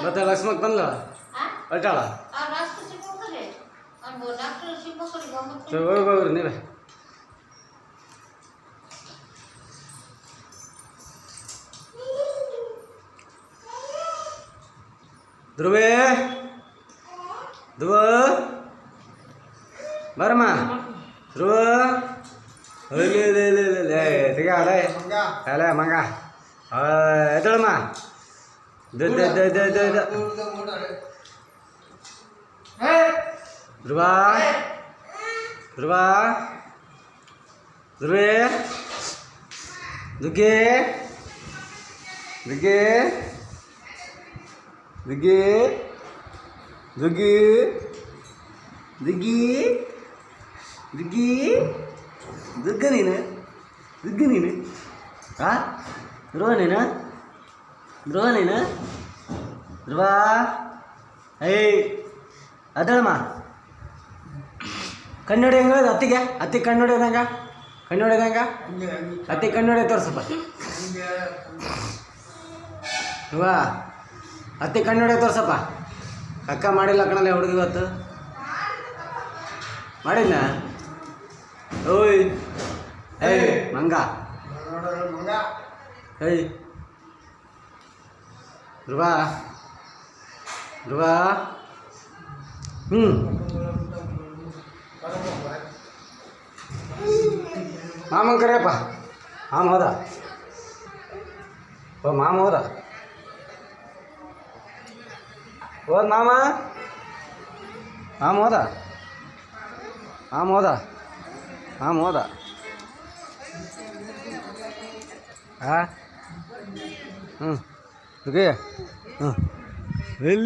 ಮತ್ತೆ ಲಕ್ಷ್ಮಕ್ ಬಂದ್ಲ ಅಲ್ಟಾಳ ಹೋಗ್ರಿ ನೀವೇ ಧ್ರುವೇ ಧ್ರುವ ಬರಮ್ಮ ಧ್ರುವ ಅಲ್ಲ ಮಂಗ ಎದ್ದಳಮ್ಮ ಧ್ರುವ ಧ್ರುವ ಧ್ರುವೇ ದುಗ್ಗೆ ದುಗ್ಗೆ ದುಗ್ಗಿ ದುಗ್ಗಿ ದುಗ್ಗಿ ದುಗ್ಗಿ ದುಗ್ಗ ನೀನು ದುಗ್ಗಿ ನೀನು ಆ ಧ್ರುವ ನೀನು ಧ್ರುವ ನೀನು ಧ್ರುವ ಏಯ್ ಅದಳಮ್ಮ ಕಣ್ಣೊಡಿ ಹೆಂಗ ಅತ್ತಿಗೆ ಅತ್ತಿ ಕಣ್ಣೊಡಿಯೋದಂಗ ಕಣ್ಣೊಡಿಯೋದಂಗ ಅತ್ತಿ ಕಣ್ಣೊಡಿ ತೋರ್ಸಪ್ಪ ಧ್ರುವ ಅತ್ತಿ ಕಣ್ಣೊಡೆ ತೋರ್ಸಪ್ಪ ಅಕ್ಕ ಮಾಡಿಲ್ಲ ಕಣಲ್ಲ ಹುಡುಗಿ ಇವತ್ತು ಮಾಡಿಲ್ಲ ಓಯ್ ಏಯ್ ಮಂಗ ಏಯ್ ಧ್ರುವ ಧ್ರುವ ಮಾಮನ್ ಕರೆಯಪ್ಪ ಮಾಮ ಹೋದ ಓ ಮಾಮ ಹೋದ ಹೋದ ಮಾಮ ಮಾಮ ಹೋದ ಮಾಮ ಹೋದ ಮಾಮ ಹೋದ ಹಾಂ ಹ್ಞೂ ಹ್ಞೂ ಇಲ್ಲ